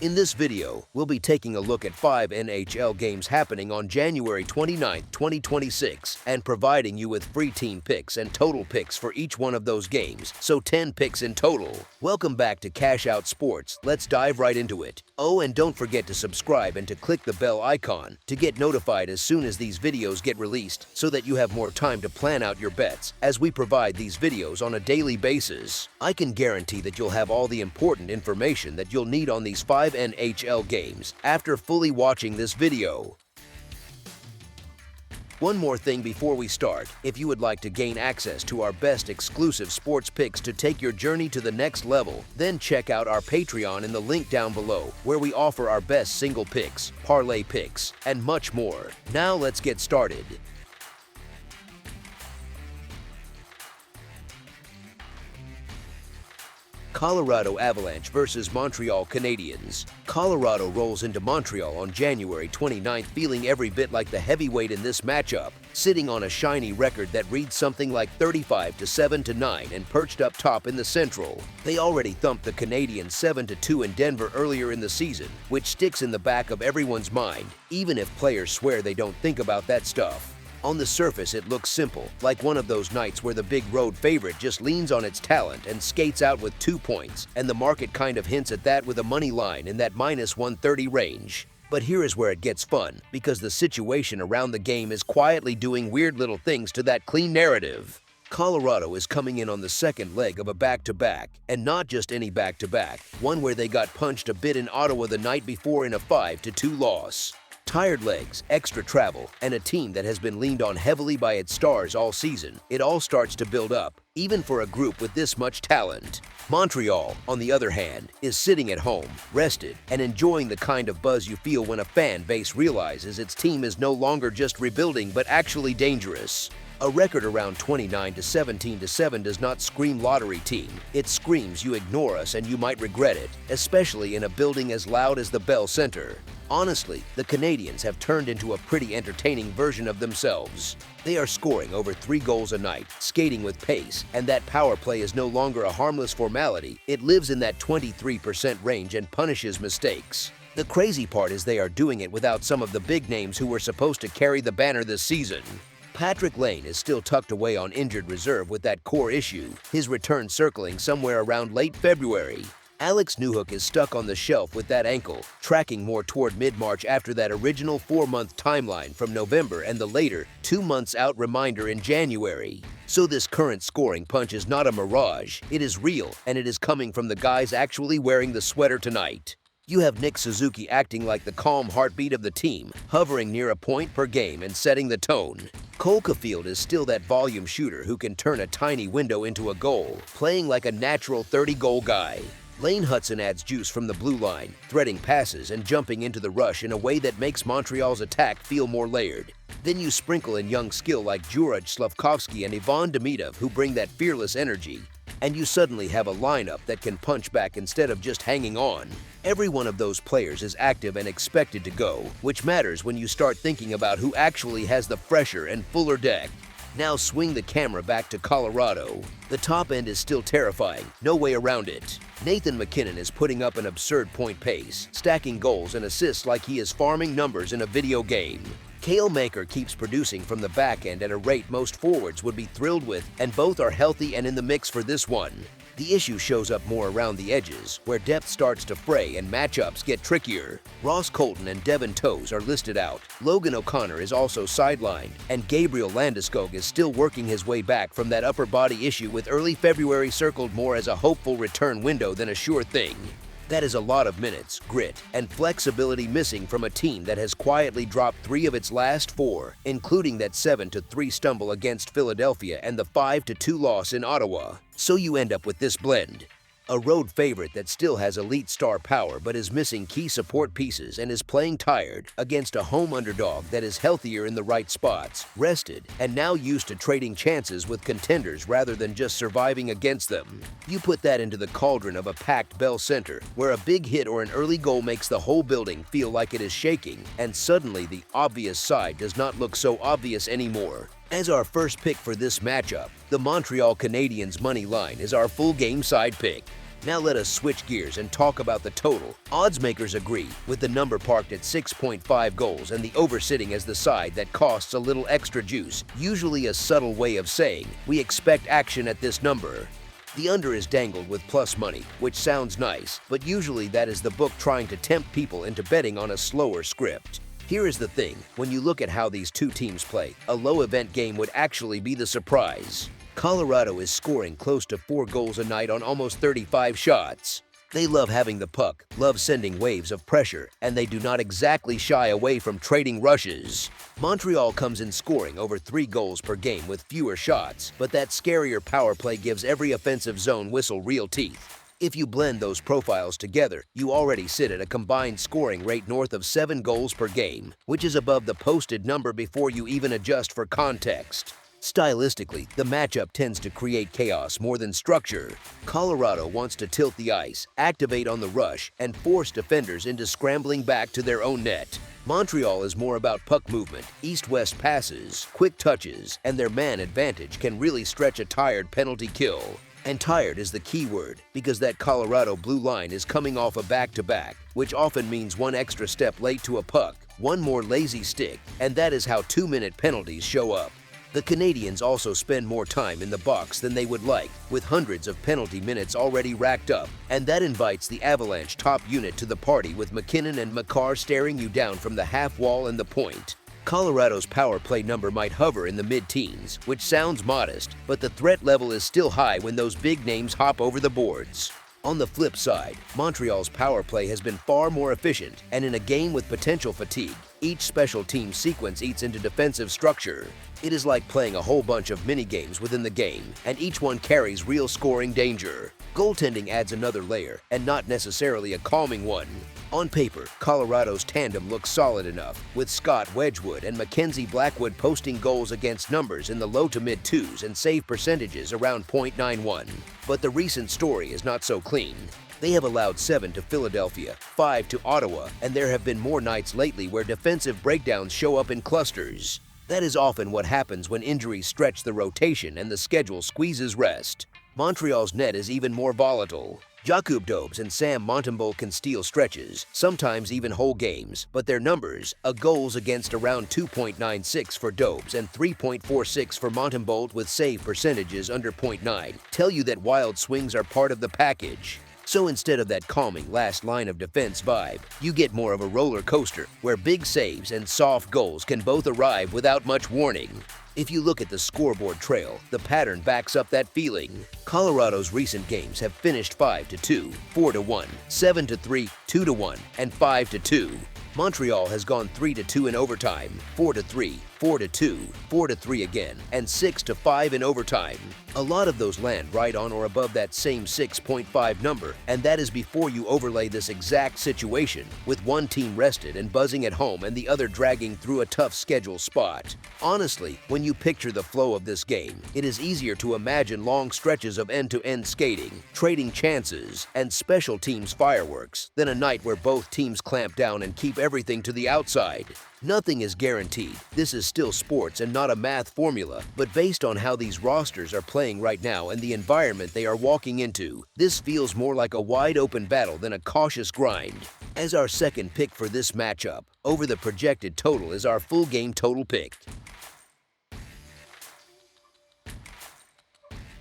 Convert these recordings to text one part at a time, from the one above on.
In this video, we'll be taking a look at 5 NHL games happening on January 29, 2026, and providing you with free team picks and total picks for each one of those games, so 10 picks in total. Welcome back to Cash Out Sports. Let's dive right into it. Oh, and don't forget to subscribe and to click the bell icon to get notified as soon as these videos get released, so that you have more time to plan out your bets as we provide these videos on a daily basis. I can guarantee that you'll have all the important information that you'll need on these 5 NHL games after fully watching this video. One more thing before we start, if you would like to gain access to our best exclusive sports picks to take your journey to the next level, then check out our Patreon in the link down below, where we offer our best single picks, parlay picks, and much more. Now let's get started. Colorado Avalanche versus Montreal Canadiens. Colorado rolls into Montreal on January 29th feeling every bit like the heavyweight in this matchup, sitting on a shiny record that reads something like 35-7-9 and perched up top in the Central. They already thumped the Canadiens 7-2 in Denver earlier in the season, which sticks in the back of everyone's mind, even if players swear they don't think about that stuff. On the surface, it looks simple, like one of those nights where the big road favorite just leans on its talent and skates out with 2 points, and the market kind of hints at that with a money line in that -130 range. But here is where it gets fun, because the situation around the game is quietly doing weird little things to that clean narrative. Colorado is coming in on the second leg of a back-to-back, and not just any back-to-back, one where they got punched a bit in Ottawa the night before in a 5-2 loss. Tired legs, extra travel, and a team that has been leaned on heavily by its stars all season, it all starts to build up, even for a group with this much talent. Montreal, on the other hand, is sitting at home, rested, and enjoying the kind of buzz you feel when a fan base realizes its team is no longer just rebuilding but actually dangerous. A record around 29-17-7 does not scream lottery team. It screams you ignore us and you might regret it, especially in a building as loud as the Bell Center. Honestly, the Canadiens have turned into a pretty entertaining version of themselves. They are scoring over 3 goals a night, skating with pace, and that power play is no longer a harmless formality. It lives in that 23% range and punishes mistakes. The crazy part is they are doing it without some of the big names who were supposed to carry the banner this season. Patrick Lane is still tucked away on injured reserve with that core issue, his return circling somewhere around late February. Alex Newhook is stuck on the shelf with that ankle, tracking more toward mid-March after that original 4-month timeline from November and the later 2 months out reminder in January. So this current scoring punch is not a mirage, it is real, and it is coming from the guys actually wearing the sweater tonight. You have Nick Suzuki acting like the calm heartbeat of the team, hovering near a point per game and setting the tone. Cole Caulfield is still that volume shooter who can turn a tiny window into a goal, playing like a natural 30-goal guy. Lane Hutson adds juice from the blue line, threading passes and jumping into the rush in a way that makes Montreal's attack feel more layered. Then you sprinkle in young skill like Juraj Slavkovsky and Ivan Demidov who bring that fearless energy, and you suddenly have a lineup that can punch back instead of just hanging on. Every one of those players is active and expected to go, which matters when you start thinking about who actually has the fresher and fuller deck. Now swing the camera back to Colorado. The top end is still terrifying, no way around it. Nathan MacKinnon is putting up an absurd point pace, stacking goals and assists like he is farming numbers in a video game. Cale Makar keeps producing from the back end at a rate most forwards would be thrilled with, and both are healthy and in the mix for this one. The issue shows up more around the edges, where depth starts to fray and matchups get trickier. Ross Colton and Devin Toews are listed out. Logan O'Connor is also sidelined, and Gabriel Landeskog is still working his way back from that upper body issue, with early February circled more as a hopeful return window than a sure thing. That is a lot of minutes, grit, and flexibility missing from a team that has quietly dropped 3 of its last 4, including that 7-3 stumble against Philadelphia and the 5-2 loss in Ottawa. So you end up with this blend. A road favorite that still has elite star power but is missing key support pieces and is playing tired, against a home underdog that is healthier in the right spots, rested, and now used to trading chances with contenders rather than just surviving against them. You put that into the cauldron of a packed Bell Center, where a big hit or an early goal makes the whole building feel like it is shaking, and suddenly the obvious side does not look so obvious anymore. As our first pick for this matchup, the Montreal Canadiens money line is our full game side pick. Now let us switch gears and talk about the total. Odds makers agree, with the number parked at 6.5 goals and the over sitting as the side that costs a little extra juice, usually a subtle way of saying, we expect action at this number. The under is dangled with plus money, which sounds nice, but usually that is the book trying to tempt people into betting on a slower script. Here is the thing, when you look at how these two teams play, a low-event game would actually be the surprise. Colorado is scoring close to 4 goals a night on almost 35 shots. They love having the puck, love sending waves of pressure, and they do not exactly shy away from trading rushes. Montreal comes in scoring over 3 goals per game with fewer shots, but that scarier power play gives every offensive zone whistle real teeth. If you blend those profiles together, you already sit at a combined scoring rate north of 7 goals per game, which is above the posted number before you even adjust for context. Stylistically, the matchup tends to create chaos more than structure. Colorado wants to tilt the ice, activate on the rush, and force defenders into scrambling back to their own net. Montreal is more about puck movement, east-west passes, quick touches, and their man advantage can really stretch a tired penalty kill. And tired is the key word, because that Colorado blue line is coming off a back-to-back, which often means one extra step late to a puck, one more lazy stick, and that is how 2-minute penalties show up. The Canadiens also spend more time in the box than they would like, with hundreds of penalty minutes already racked up, and that invites the Avalanche top unit to the party with McKinnon and Makar staring you down from the half wall and the point. Colorado's power play number might hover in the mid-teens, which sounds modest, but the threat level is still high when those big names hop over the boards. On the flip side, Montreal's power play has been far more efficient, and in a game with potential fatigue, each special team sequence eats into defensive structure. It is like playing a whole bunch of mini-games within the game, and each one carries real scoring danger. Goaltending adds another layer, and not necessarily a calming one. On paper, Colorado's tandem looks solid enough, with Scott Wedgwood and Mackenzie Blackwood posting goals against numbers in the low to mid-twos and save percentages around .91. But the recent story is not so clean. They have allowed 7 to Philadelphia, 5 to Ottawa, and there have been more nights lately where defensive breakdowns show up in clusters. That is often what happens when injuries stretch the rotation and the schedule squeezes rest. Montreal's net is even more volatile. Jakub Dobes and Sam Montembeault can steal stretches, sometimes even whole games, but their numbers, a goals against around 2.96 for Dobes and 3.46 for Montembeault with save percentages under .9, tell you that wild swings are part of the package. So instead of that calming last line of defense vibe, you get more of a roller coaster where big saves and soft goals can both arrive without much warning. If you look at the scoreboard trail, the pattern backs up that feeling. Colorado's recent games have finished 5-2, 4-1, 7-3, 2-1, and 5-2. Montreal has gone 3-2 in overtime, 4-3, 4-2, 4-3 again, and 6-5 in overtime. A lot of those land right on or above that same 6.5 number, and that is before you overlay this exact situation, with one team rested and buzzing at home and the other dragging through a tough schedule spot. Honestly, when you picture the flow of this game, it is easier to imagine long stretches of end-to-end skating, trading chances, and special teams fireworks than a night where both teams clamp down and keep everything to the outside. Nothing is guaranteed. This is still sports and not a math formula, but based on how these rosters are playing right now and the environment they are walking into, this feels more like a wide-open battle than a cautious grind. As our second pick for this matchup, over the projected total is our full game total pick.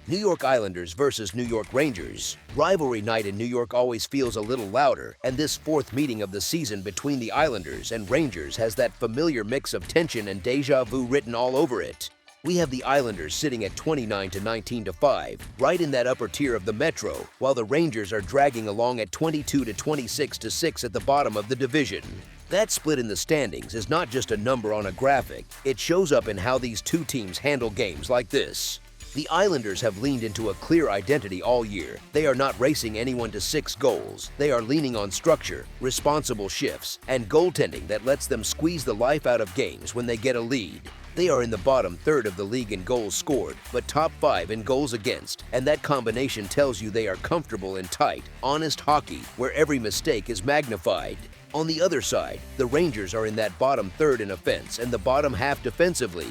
New York Islanders versus New York Rangers. Rivalry night in New York always feels a little louder, and this fourth meeting of the season between the Islanders and Rangers has that familiar mix of tension and deja vu written all over it. We have the Islanders sitting at 29-19-5, right in that upper tier of the Metro, while the Rangers are dragging along at 22-26-6 at the bottom of the division. That split in the standings is not just a number on a graphic, it shows up in how these two teams handle games like this. The Islanders have leaned into a clear identity all year. They are not racing anyone to 6 goals. They are leaning on structure, responsible shifts, and goaltending that lets them squeeze the life out of games when they get a lead. They are in the bottom third of the league in goals scored, but top 5 in goals against, and that combination tells you they are comfortable in tight, honest hockey where every mistake is magnified. On the other side, the Rangers are in that bottom third in offense and the bottom half defensively.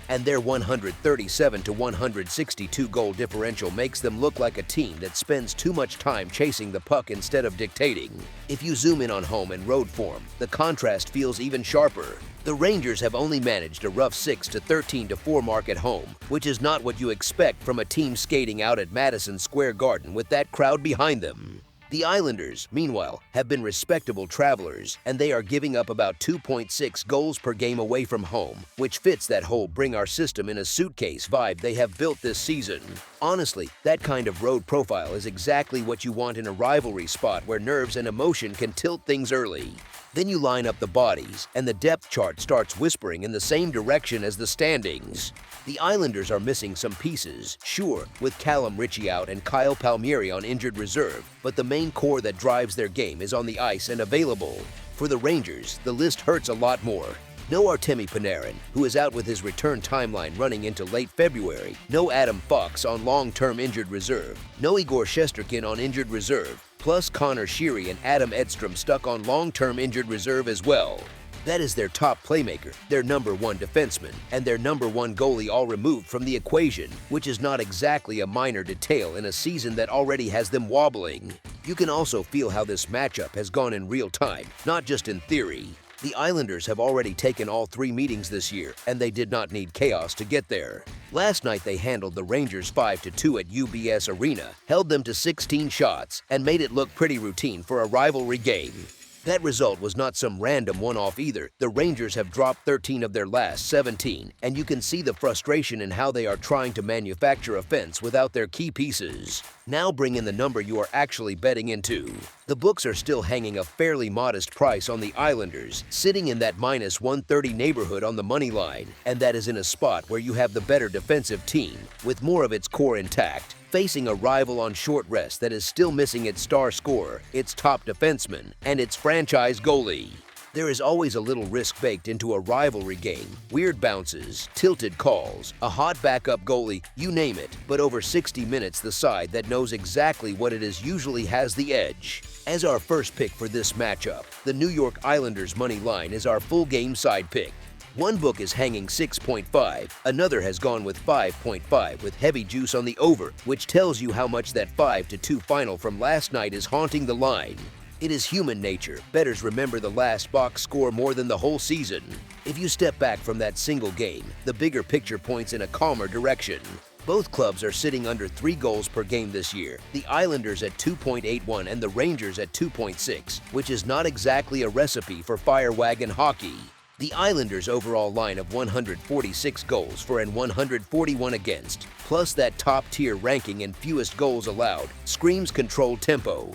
and their 137-162 goal differential makes them look like a team that spends too much time chasing the puck instead of dictating. If you zoom in on home and road form, the contrast feels even sharper. The Rangers have only managed a rough 6-13-4 mark at home, which is not what you expect from a team skating out at Madison Square Garden with that crowd behind them. The Islanders, meanwhile, have been respectable travelers, and they are giving up about 2.6 goals per game away from home, which fits that whole bring our system in a suitcase vibe they have built this season. Honestly, that kind of road profile is exactly what you want in a rivalry spot where nerves and emotion can tilt things early. Then you line up the bodies, and the depth chart starts whispering in the same direction as the standings. The Islanders are missing some pieces, sure, with Callum Ritchie out and Kyle Palmieri on injured reserve, but the main core that drives their game is on the ice and available. For the Rangers, the list hurts a lot more. No Artemi Panarin, who is out with his return timeline running into late February. No Adam Fox on long-term injured reserve. No Igor Shesterkin on injured reserve. Plus Connor Sheary and Adam Edstrom stuck on long-term injured reserve as well. That is their top playmaker, their number one defenseman, and their number one goalie all removed from the equation, which is not exactly a minor detail in a season that already has them wobbling. You can also feel how this matchup has gone in real time, not just in theory. The Islanders have already taken all 3 meetings this year, and they did not need chaos to get there. Last night they handled the Rangers 5-2 at UBS Arena, held them to 16 shots, and made it look pretty routine for a rivalry game. That result was not some random one-off either. The Rangers have dropped 13 of their last 17, and you can see the frustration in how they are trying to manufacture offense without their key pieces. Now bring in the number you are actually betting into. The books are still hanging a fairly modest price on the Islanders, sitting in that -130 neighborhood on the money line, and that is in a spot where you have the better defensive team, with more of its core intact, facing a rival on short rest that is still missing its star scorer, its top defenseman, and its franchise goalie. There is always a little risk baked into a rivalry game. Weird bounces, tilted calls, a hot backup goalie, you name it. But over 60 minutes, the side that knows exactly what it is usually has the edge. As our first pick for this matchup, the New York Islanders money line is our full game side pick. One book is hanging 6.5, another has gone with 5.5 with heavy juice on the over, which tells you how much that 5-2 final from last night is haunting the line. It is human nature. Bettors remember the last box score more than the whole season. If you step back from that single game, the bigger picture points in a calmer direction. Both clubs are sitting under 3 goals per game this year, the Islanders at 2.81 and the Rangers at 2.6, which is not exactly a recipe for fire wagon hockey. The Islanders' overall line of 146 goals for and 141 against, plus that top-tier ranking and fewest goals allowed, screams controlled tempo.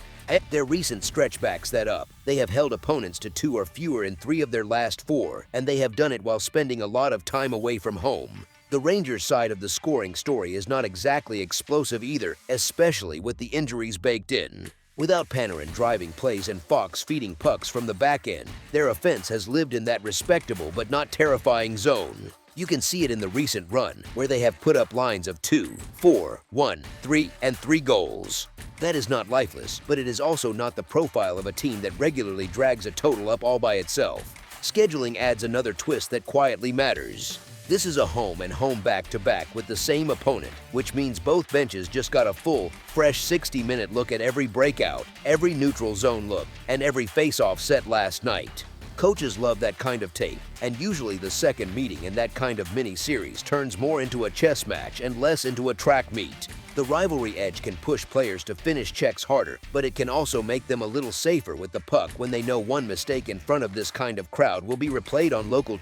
Their recent stretch backs that up. They have held opponents to 2 or fewer in 3 of their last 4, and they have done it while spending a lot of time away from home. The Rangers' side of the scoring story is not exactly explosive either, especially with the injuries baked in. Without Panarin driving plays and Fox feeding pucks from the back end, their offense has lived in that respectable but not terrifying zone. You can see it in the recent run, where they have put up lines of 2, 4, 1, 3, and 3 goals. That is not lifeless, but it is also not the profile of a team that regularly drags a total up all by itself. Scheduling adds another twist that quietly matters. This is a home and home back-to-back with the same opponent, which means both benches just got a full, fresh 60-minute look at every breakout, every neutral zone look, and every face-off set last night. Coaches love that kind of tape, and usually the second meeting in that kind of mini-series turns more into a chess match and less into a track meet. The rivalry edge can push players to finish checks harder, but it can also make them a little safer with the puck when they know one mistake in front of this kind of crowd will be replayed on local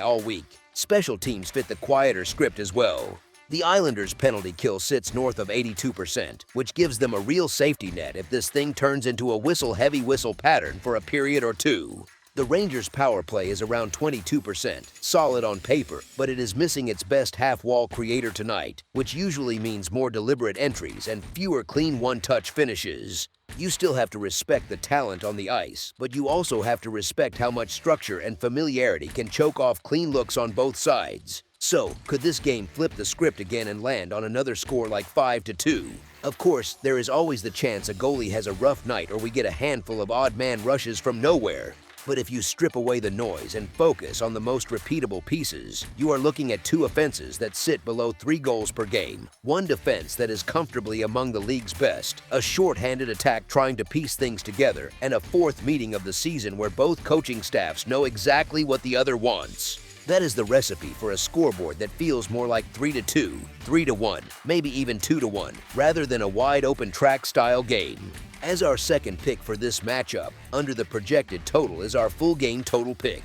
all week. Special teams fit the quieter script as well. The Islanders' penalty kill sits north of 82%, which gives them a real safety net if this thing turns into a whistle-heavy whistle pattern for a period or 2. The Rangers' power play is around 22%, solid on paper, but it is missing its best half-wall creator tonight, which usually means more deliberate entries and fewer clean one-touch finishes. You still have to respect the talent on the ice, but you also have to respect how much structure and familiarity can choke off clean looks on both sides. So, could this game flip the script again and land on another score like 5-2? Of course, there is always the chance a goalie has a rough night or we get a handful of odd man rushes from nowhere. But if you strip away the noise and focus on the most repeatable pieces, you are looking at two offenses that sit below 3 goals per game, one defense that is comfortably among the league's best, a short-handed attack trying to piece things together, and a fourth meeting of the season where both coaching staffs know exactly what the other wants. That is the recipe for a scoreboard that feels more like 3-2, 3-1, maybe even 2-1, rather than a wide-open track-style game. As our second pick for this matchup, under the projected total is our full game total pick.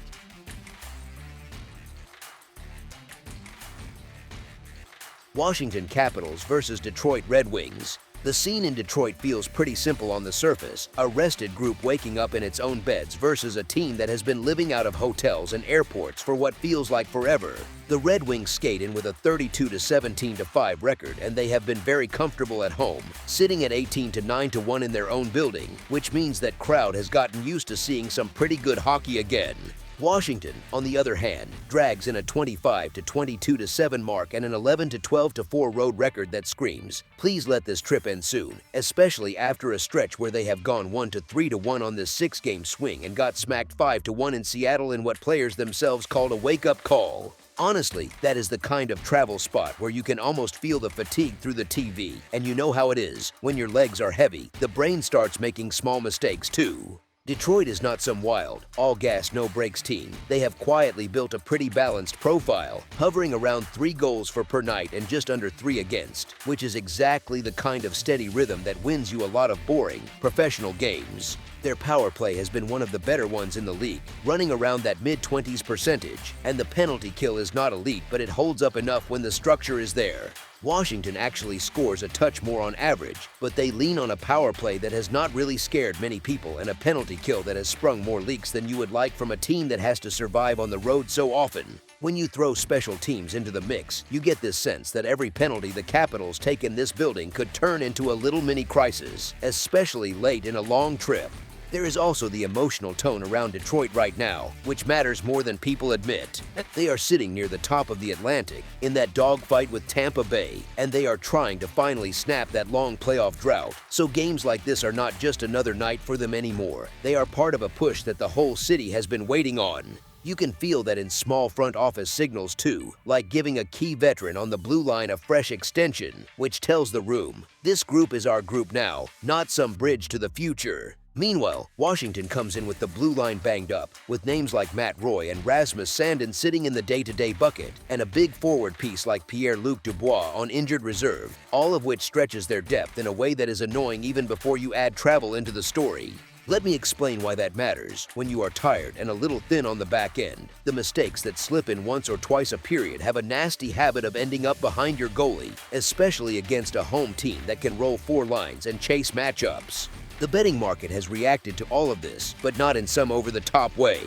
Washington Capitals versus Detroit Red Wings. The scene in Detroit feels pretty simple on the surface, a rested group waking up in its own beds versus a team that has been living out of hotels and airports for what feels like forever. The Red Wings skate in with a 32-17-5 record, and they have been very comfortable at home, sitting at 18-9-1 in their own building, which means that crowd has gotten used to seeing some pretty good hockey again. Washington, on the other hand, drags in a 25-22-7 mark and an 11-12-4 road record that screams, please let this trip end soon, especially after a stretch where they have gone 1-3-1 on this 6-game swing and got smacked 5-1 in Seattle in what players themselves called a wake-up call. Honestly, that is the kind of travel spot where you can almost feel the fatigue through the TV, and you know how it is. When your legs are heavy, the brain starts making small mistakes too. Detroit is not some wild, all-gas, no-breaks team. They have quietly built a pretty balanced profile, hovering around 3 goals for per night and just under 3 against, which is exactly the kind of steady rhythm that wins you a lot of boring, professional games. Their power play has been one of the better ones in the league, running around that mid-20s percentage, and the penalty kill is not elite, but it holds up enough when the structure is there. Washington actually scores a touch more on average, but they lean on a power play that has not really scared many people and a penalty kill that has sprung more leaks than you would like from a team that has to survive on the road so often. When you throw special teams into the mix, you get this sense that every penalty the Capitals take in this building could turn into a little mini crisis, especially late in a long trip. There is also the emotional tone around Detroit right now, which matters more than people admit. They are sitting near the top of the Atlantic, in that dogfight with Tampa Bay, and they are trying to finally snap that long playoff drought. So games like this are not just another night for them anymore. They are part of a push that the whole city has been waiting on. You can feel that in small front office signals too, like giving a key veteran on the blue line a fresh extension, which tells the room, this group is our group now, not some bridge to the future. Meanwhile, Washington comes in with the blue line banged up, with names like Matt Roy and Rasmus Sandin sitting in the day-to-day bucket, and a big forward piece like Pierre-Luc Dubois on injured reserve, all of which stretches their depth in a way that is annoying even before you add travel into the story. Let me explain why that matters. When you are tired and a little thin on the back end, the mistakes that slip in once or twice a period have a nasty habit of ending up behind your goalie, especially against a home team that can roll 4 lines and chase matchups. The betting market has reacted to all of this, but not in some over-the-top way.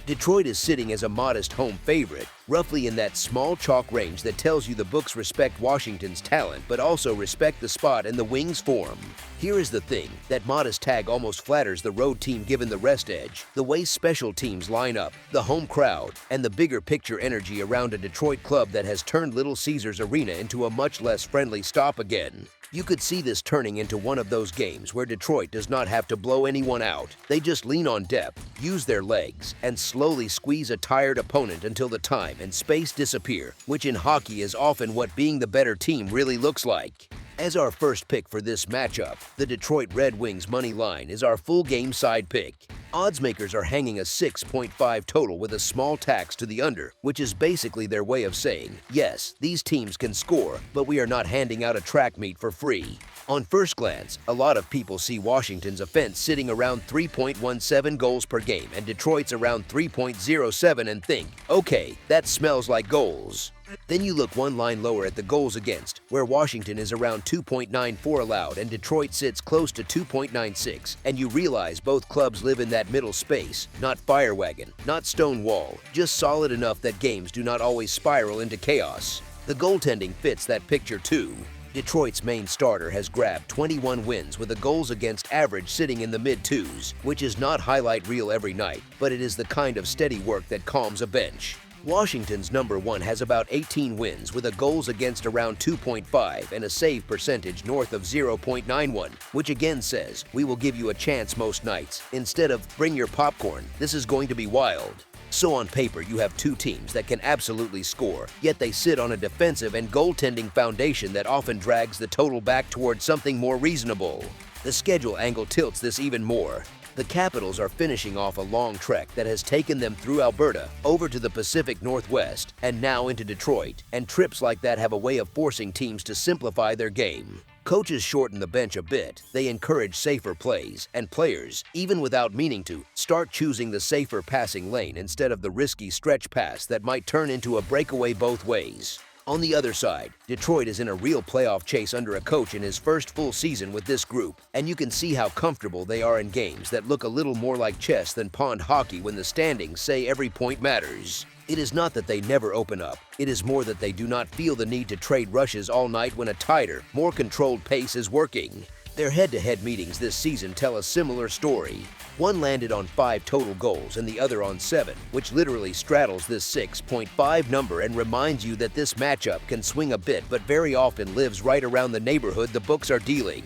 Detroit is sitting as a modest home favorite, roughly in that small chalk range that tells you the books respect Washington's talent but also respect the spot and the Wings' form. Here is the thing, that modest tag almost flatters the road team given the rest edge, the way special teams line up, the home crowd, and the bigger picture energy around a Detroit club that has turned Little Caesars Arena into a much less friendly stop again. You could see this turning into one of those games where Detroit does not have to blow anyone out. They just lean on depth, use their legs, and slowly squeeze a tired opponent until the time and space disappear, which in hockey is often what being the better team really looks like. As our first pick for this matchup, the Detroit Red Wings money line is our full game side pick. Odds makers are hanging a 6.5 total with a small tax to the under, which is basically their way of saying, yes, these teams can score, but we are not handing out a track meet for free. On first glance, a lot of people see Washington's offense sitting around 3.17 goals per game and Detroit's around 3.07 and think, okay, that smells like goals. Then you look one line lower at the goals against, where Washington is around 2.94 allowed and Detroit sits close to 2.96, and you realize both clubs live in that middle space, not fire wagon, not stone wall, just solid enough that games do not always spiral into chaos. The goaltending fits that picture too. Detroit's main starter has grabbed 21 wins with a goals against average sitting in the mid-2s, which is not highlight reel every night, but it is the kind of steady work that calms a bench. Washington's number 1 has about 18 wins with a goals against around 2.5 and a save percentage north of 0.91, which again says, we will give you a chance most nights. Instead of bring your popcorn, this is going to be wild. So on paper, you have two teams that can absolutely score, yet they sit on a defensive and goaltending foundation that often drags the total back towards something more reasonable. The schedule angle tilts this even more. The Capitals are finishing off a long trek that has taken them through Alberta, over to the Pacific Northwest, and now into Detroit, and trips like that have a way of forcing teams to simplify their game. Coaches shorten the bench a bit, they encourage safer plays, and players, even without meaning to, start choosing the safer passing lane instead of the risky stretch pass that might turn into a breakaway both ways. On the other side, Detroit is in a real playoff chase under a coach in his first full season with this group, and you can see how comfortable they are in games that look a little more like chess than pond hockey when the standings say every point matters. It is not that they never open up, it is more that they do not feel the need to trade rushes all night when a tighter, more controlled pace is working. Their head-to-head meetings this season tell a similar story. One landed on 5 total goals and the other on 7, which literally straddles this 6.5 number and reminds you that this matchup can swing a bit but very often lives right around the neighborhood the books are dealing.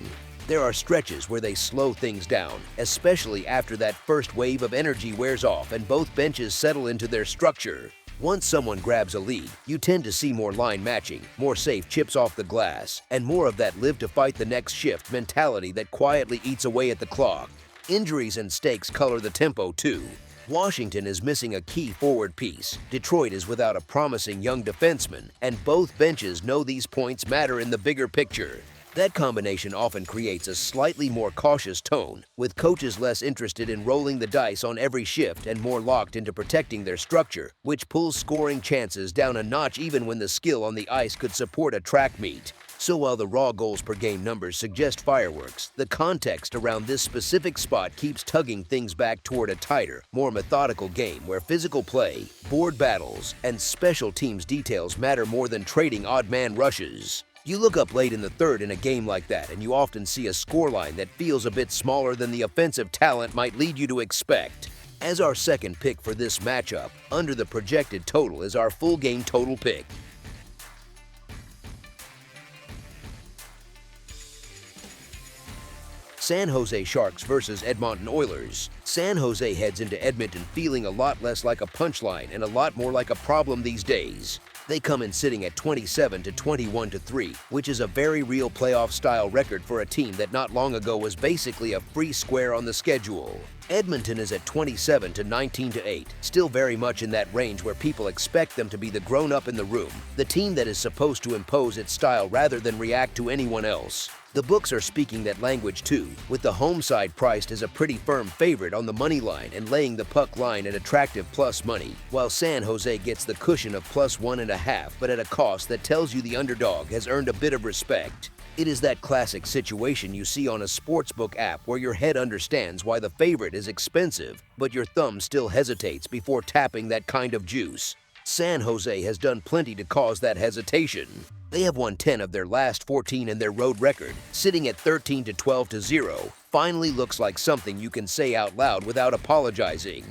There are stretches where they slow things down, especially after that first wave of energy wears off and both benches settle into their structure. Once someone grabs a lead, you tend to see more line matching, more safe chips off the glass, and more of that live to fight the next shift mentality that quietly eats away at the clock. Injuries and stakes color the tempo too. Washington is missing a key forward piece, Detroit is without a promising young defenseman, and both benches know these points matter in the bigger picture. That combination often creates a slightly more cautious tone, with coaches less interested in rolling the dice on every shift and more locked into protecting their structure, which pulls scoring chances down a notch even when the skill on the ice could support a track meet. So while the raw goals per game numbers suggest fireworks, the context around this specific spot keeps tugging things back toward a tighter, more methodical game where physical play, board battles, and special teams details matter more than trading odd-man rushes. You look up late in the third in a game like that and you often see a scoreline that feels a bit smaller than the offensive talent might lead you to expect. As our second pick for this matchup, under the projected total is our full game total pick. San Jose Sharks versus Edmonton Oilers. San Jose heads into Edmonton feeling a lot less like a punchline and a lot more like a problem these days. They come in sitting at 27 to 21 to 3, which is a very real playoff-style record for a team that not long ago was basically a free square on the schedule. Edmonton is at 27 to 19 to 8, still very much in that range where people expect them to be the grown-up in the room, the team that is supposed to impose its style rather than react to anyone else. The books are speaking that language too, with the home side priced as a pretty firm favorite on the money line and laying the puck line at attractive plus money, while San Jose gets the cushion of plus 1.5 but at a cost that tells you the underdog has earned a bit of respect. It is that classic situation you see on a sportsbook app where your head understands why the favorite is expensive, but your thumb still hesitates before tapping that kind of juice. San Jose has done plenty to cause that hesitation. They have won 10 of their last 14 in their road record, sitting at 13 to 12 to 0. Finally looks like something you can say out loud without apologizing.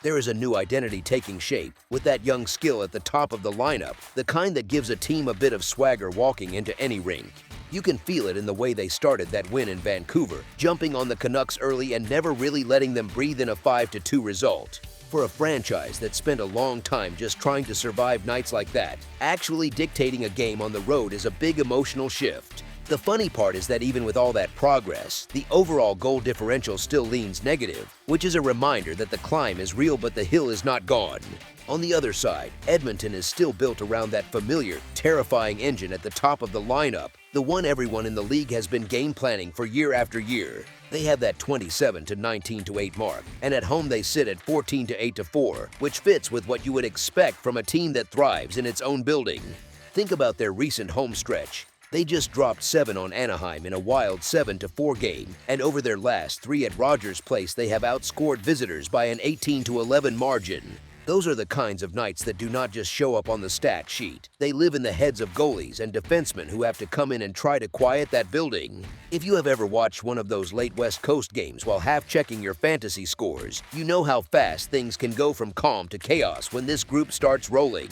There is a new identity taking shape, with that young skill at the top of the lineup, the kind that gives a team a bit of swagger walking into any rink. You can feel it in the way they started that win in Vancouver, jumping on the Canucks early and never really letting them breathe in a 5-2 result. For a franchise that spent a long time just trying to survive nights like that, actually dictating a game on the road is a big emotional shift. The funny part is that even with all that progress, the overall goal differential still leans negative, which is a reminder that the climb is real but the hill is not gone. On the other side, Edmonton is still built around that familiar, terrifying engine at the top of the lineup, the one everyone in the league has been game planning for year after year. They have that 27 to 19 to 8 mark, and at home they sit at 14 to 8 to 4, which fits with what you would expect from a team that thrives in its own building. Think about their recent home stretch. They just dropped 7 on Anaheim in a wild 7-4 game, and over their last 3 at Rogers Place they have outscored visitors by an 18-11 margin. Those are the kinds of nights that do not just show up on the stat sheet. They live in the heads of goalies and defensemen who have to come in and try to quiet that building. If you have ever watched one of those late West Coast games while half-checking your fantasy scores, you know how fast things can go from calm to chaos when this group starts rolling.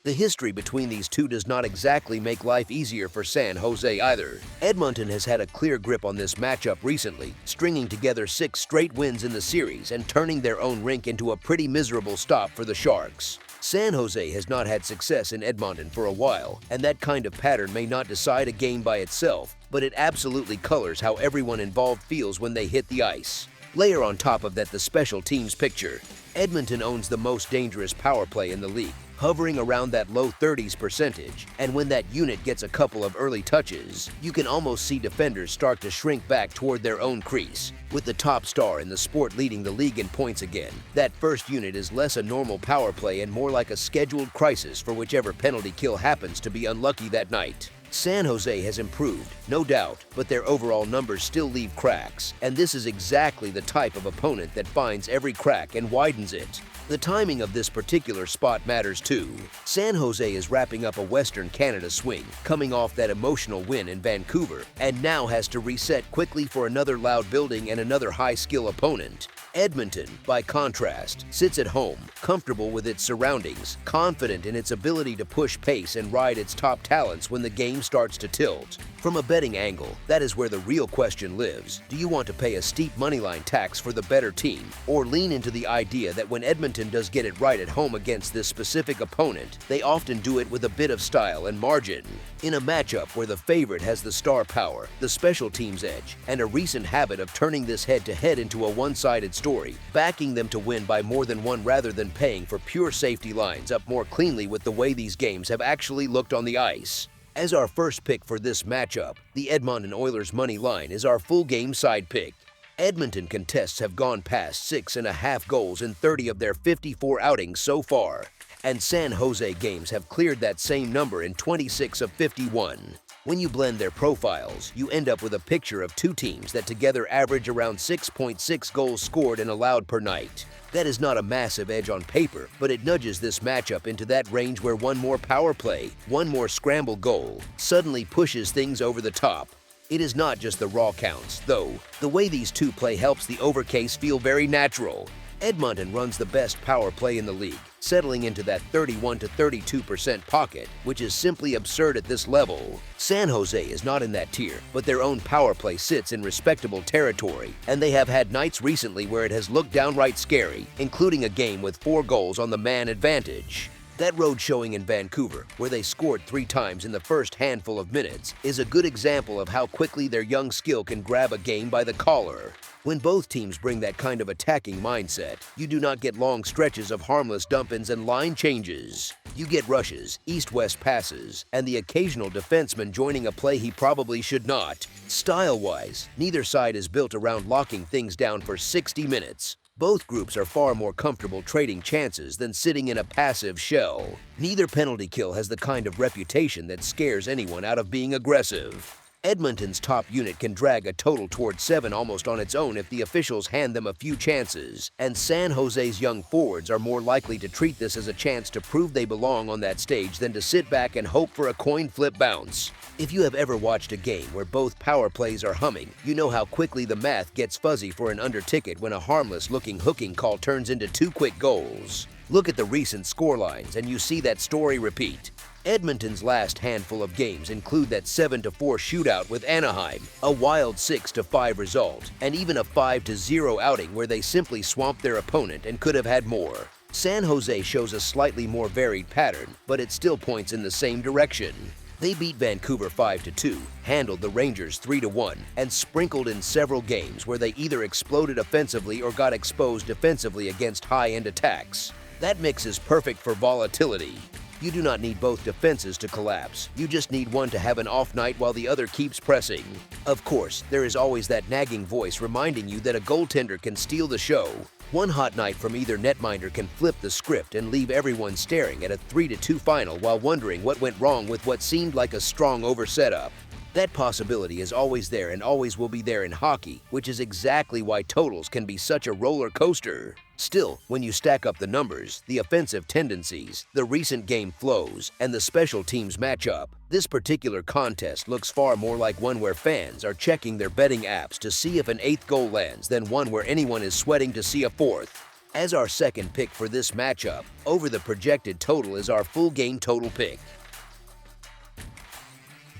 The history between these two does not exactly make life easier for San Jose either. Edmonton has had a clear grip on this matchup recently, stringing together 6 straight wins in the series and turning their own rink into a pretty miserable stop for the Sharks. San Jose has not had success in Edmonton for a while, and that kind of pattern may not decide a game by itself, but it absolutely colors how everyone involved feels when they hit the ice. Layer on top of that the special teams picture. Edmonton owns the most dangerous power play in the league, hovering around that low 30s%, and when that unit gets a couple of early touches, you can almost see defenders start to shrink back toward their own crease. With the top star in the sport leading the league in points again, that first unit is less a normal power play and more like a scheduled crisis for whichever penalty kill happens to be unlucky that night. San Jose has improved, no doubt, but their overall numbers still leave cracks, and this is exactly the type of opponent that finds every crack and widens it. The timing of this particular spot matters too. San Jose is wrapping up a Western Canada swing, coming off that emotional win in Vancouver, and now has to reset quickly for another loud building and another high-skill opponent. Edmonton, by contrast, sits at home, comfortable with its surroundings, confident in its ability to push pace and ride its top talents when the game starts to tilt. From a betting angle, that is where the real question lives. Do you want to pay a steep moneyline tax for the better team, or lean into the idea that when Edmonton does get it right at home against this specific opponent, they often do it with a bit of style and margin? In a matchup where the favorite has the star power, the special teams edge, and a recent habit of turning this head-to-head into a one-sided story, backing them to win by more than one rather than paying for pure safety lines up more cleanly with the way these games have actually looked on the ice. As our first pick for this matchup, the Edmonton Oilers money line is our full game side pick. Edmonton contests have gone past 6.5 goals in 30 of their 54 outings so far, and San Jose games have cleared that same number in 26 of 51. When you blend their profiles, you end up with a picture of two teams that together average around 6.6 goals scored and allowed per night. That is not a massive edge on paper, but it nudges this matchup into that range where one more power play, one more scramble goal, suddenly pushes things over the top. It is not just the raw counts, though. The way these two play helps the overcase feel very natural. Edmonton runs the best power play in the league, settling into that 31 to 32% pocket, which is simply absurd at this level. San Jose is not in that tier, but their own power play sits in respectable territory, and they have had nights recently where it has looked downright scary, including a game with 4 goals on the man advantage. That road showing in Vancouver, where they scored 3 times in the first handful of minutes, is a good example of how quickly their young skill can grab a game by the collar. When both teams bring that kind of attacking mindset, you do not get long stretches of harmless dump-ins and line changes. You get rushes, east-west passes, and the occasional defenseman joining a play he probably should not. Style-wise, neither side is built around locking things down for 60 minutes. Both groups are far more comfortable trading chances than sitting in a passive shell. Neither penalty kill has the kind of reputation that scares anyone out of being aggressive. Edmonton's top unit can drag a total toward 7 almost on its own if the officials hand them a few chances, and San Jose's young forwards are more likely to treat this as a chance to prove they belong on that stage than to sit back and hope for a coin flip bounce. If you have ever watched a game where both power plays are humming, you know how quickly the math gets fuzzy for an under ticket when a harmless-looking hooking call turns into 2 quick goals. Look at the recent scorelines and you see that story repeat. Edmonton's last handful of games include that 7-4 shootout with Anaheim, a wild 6-5 result, and even a 5-0 outing where they simply swamped their opponent and could have had more. San Jose shows a slightly more varied pattern, but it still points in the same direction. They beat Vancouver 5-2, handled the Rangers 3-1, and sprinkled in several games where they either exploded offensively or got exposed defensively against high-end attacks. That mix is perfect for volatility. You do not need both defenses to collapse. You just need one to have an off night while the other keeps pressing. Of course, there is always that nagging voice reminding you that a goaltender can steal the show. One hot night from either netminder can flip the script and leave everyone staring at a 3-2 final while wondering what went wrong with what seemed like a strong over setup. That possibility is always there and always will be there in hockey, which is exactly why totals can be such a roller coaster. Still, when you stack up the numbers, the offensive tendencies, the recent game flows, and the special teams matchup, this particular contest looks far more like one where fans are checking their betting apps to see if an 8th goal lands than one where anyone is sweating to see a 4th. As our second pick for this matchup, over the projected total is our full game total pick.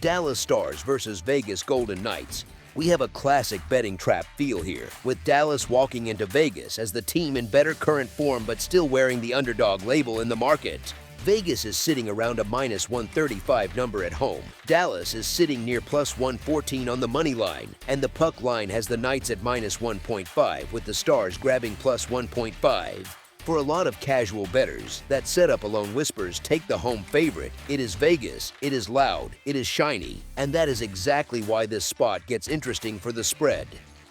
Dallas Stars versus Vegas Golden Knights. We have a classic betting trap feel here, with Dallas walking into Vegas as the team in better current form but still wearing the underdog label in the market. Vegas is sitting around a -135 number at home. Dallas is sitting near +114 on the money line, and the puck line has the Knights at -1.5, with the Stars grabbing +1.5. For a lot of casual bettors, that setup alone whispers take the home favorite. It is Vegas, it is loud, it is shiny, and that is exactly why this spot gets interesting for the spread.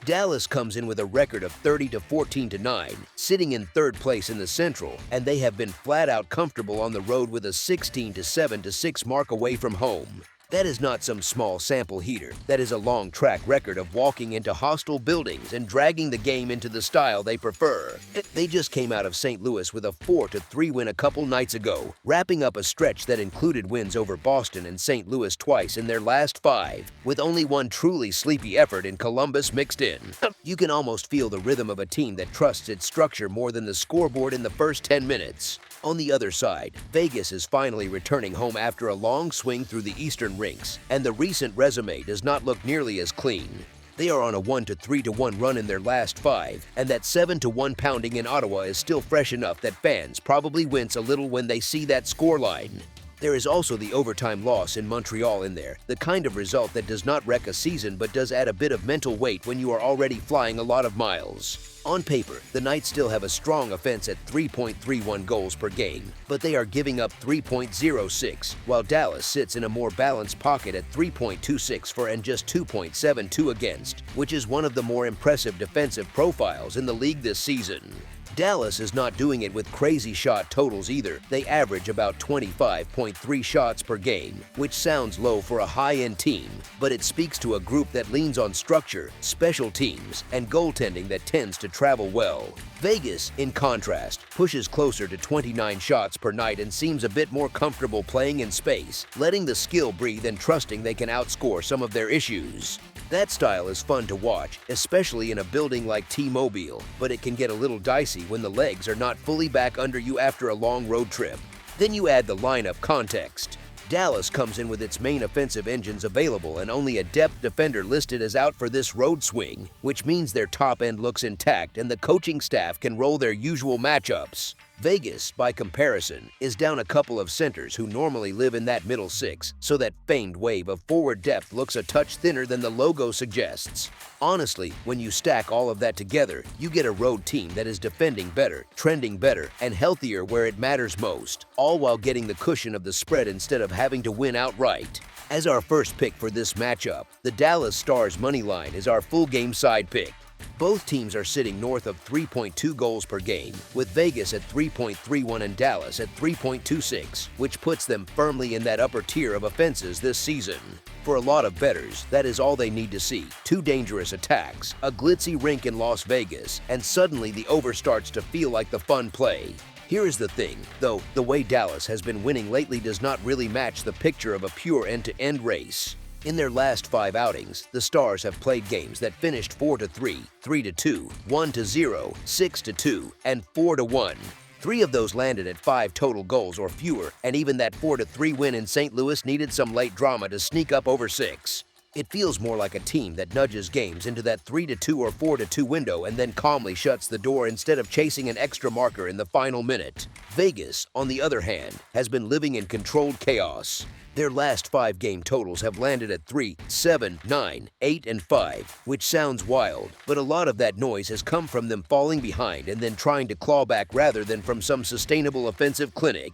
Dallas comes in with a record of 30-14-9, sitting in 3rd place in the Central, and they have been flat out comfortable on the road with a 16-7-6 mark away from home. That is not some small sample heater. That is a long track record of walking into hostile buildings and dragging the game into the style they prefer. They just came out of St. Louis with a 4-3 win a couple nights ago, wrapping up a stretch that included wins over Boston and St. Louis twice in their last 5, with only one truly sleepy effort in Columbus mixed in. You can almost feel the rhythm of a team that trusts its structure more than the scoreboard in the first 10 minutes. On the other side, Vegas is finally returning home after a long swing through the Eastern rinks, and the recent resume does not look nearly as clean. They are on a 1-3-1 run in their last 5, and that 7-1 pounding in Ottawa is still fresh enough that fans probably wince a little when they see that scoreline. There is also the overtime loss in Montreal in there, the kind of result that does not wreck a season but does add a bit of mental weight when you are already flying a lot of miles. On paper, the Knights still have a strong offense at 3.31 goals per game, but they are giving up 3.06, while Dallas sits in a more balanced pocket at 3.26 for and just 2.72 against, which is one of the more impressive defensive profiles in the league this season. Dallas is not doing it with crazy shot totals either. They average about 25.3 shots per game, which sounds low for a high-end team, but it speaks to a group that leans on structure, special teams, and goaltending that tends to travel well. Vegas, in contrast, pushes closer to 29 shots per night and seems a bit more comfortable playing in space, letting the skill breathe and trusting they can outscore some of their issues. That style is fun to watch, especially in a building like T-Mobile, but it can get a little dicey when the legs are not fully back under you after a long road trip. Then you add the lineup context. Dallas comes in with its main offensive engines available and only a depth defender listed as out for this road swing, which means their top end looks intact and the coaching staff can roll their usual matchups. Vegas, by comparison, is down a couple of centers who normally live in that middle 6, so that famed wave of forward depth looks a touch thinner than the logo suggests. Honestly, when you stack all of that together, you get a road team that is defending better, trending better, and healthier where it matters most, all while getting the cushion of the spread instead of having to win outright. As our first pick for this matchup, the Dallas Stars money line is our full game side pick. Both teams are sitting north of 3.2 goals per game, with Vegas at 3.31 and Dallas at 3.26, which puts them firmly in that upper tier of offenses this season. For a lot of bettors, that is all they need to see. 2 dangerous attacks, a glitzy rink in Las Vegas, and suddenly the over starts to feel like the fun play. Here is the thing, though, the way Dallas has been winning lately does not really match the picture of a pure end-to-end race. In their last 5 outings, the Stars have played games that finished 4-3, 3-2, 1-0, 6-2, and 4-1. 3 of those landed at 5 total goals or fewer, and even that 4-3 win in St. Louis needed some late drama to sneak up over 6. It feels more like a team that nudges games into that 3-2 or 4-2 window and then calmly shuts the door instead of chasing an extra marker in the final minute. Vegas, on the other hand, has been living in controlled chaos. Their last 5 game totals have landed at 3, 7, 9, 8, and 5, which sounds wild, but a lot of that noise has come from them falling behind and then trying to claw back rather than from some sustainable offensive clinic.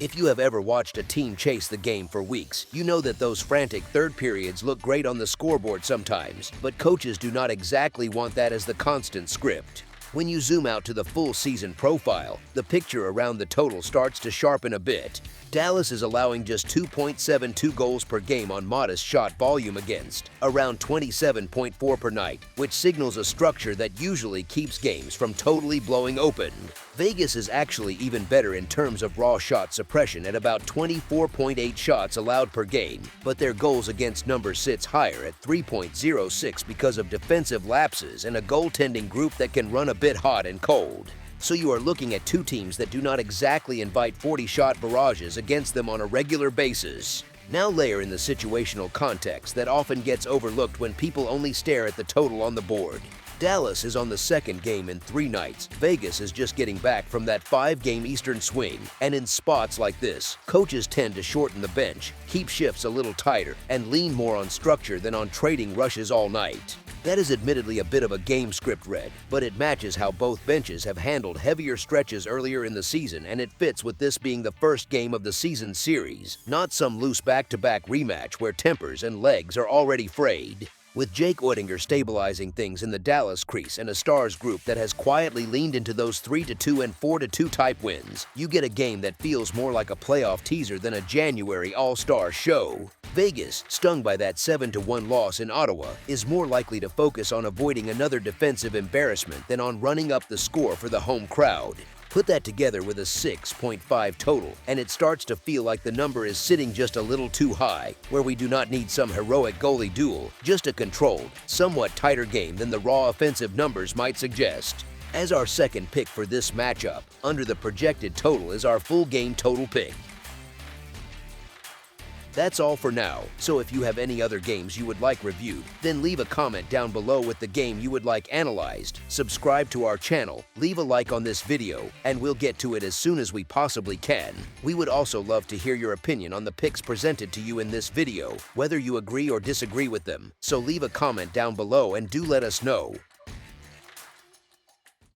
If you have ever watched a team chase the game for weeks, you know that those frantic third periods look great on the scoreboard sometimes, but coaches do not exactly want that as the constant script. When you zoom out to the full season profile, the picture around the total starts to sharpen a bit. Dallas is allowing just 2.72 goals per game on modest shot volume against around 27.4 per night, which signals a structure that usually keeps games from totally blowing open. Vegas is actually even better in terms of raw shot suppression at about 24.8 shots allowed per game, but their goals against number sits higher at 3.06 because of defensive lapses and a goaltending group that can run a bit hot and cold. So you are looking at two teams that do not exactly invite 40-shot barrages against them on a regular basis. Now layer in the situational context that often gets overlooked when people only stare at the total on the board. Dallas is on the second game in 3 nights. Vegas is just getting back from that 5-game Eastern swing, and in spots like this, coaches tend to shorten the bench, keep shifts a little tighter, and lean more on structure than on trading rushes all night. That is admittedly a bit of a game script read, but it matches how both benches have handled heavier stretches earlier in the season, and it fits with this being the first game of the season series, not some loose back-to-back rematch where tempers and legs are already frayed. With Jake Oettinger stabilizing things in the Dallas crease and a Stars group that has quietly leaned into those 3-2 and 4-2 type wins, you get a game that feels more like a playoff teaser than a January All-Star show. Vegas, stung by that 7-1 loss in Ottawa, is more likely to focus on avoiding another defensive embarrassment than on running up the score for the home crowd. Put that together with a 6.5 total, and it starts to feel like the number is sitting just a little too high, where we do not need some heroic goalie duel, just a controlled, somewhat tighter game than the raw offensive numbers might suggest. As our second pick for this matchup, under the projected total is our full game total pick. That's all for now, so if you have any other games you would like reviewed, then leave a comment down below with the game you would like analyzed, subscribe to our channel, leave a like on this video, and we'll get to it as soon as we possibly can. We would also love to hear your opinion on the picks presented to you in this video, whether you agree or disagree with them, so leave a comment down below and do let us know.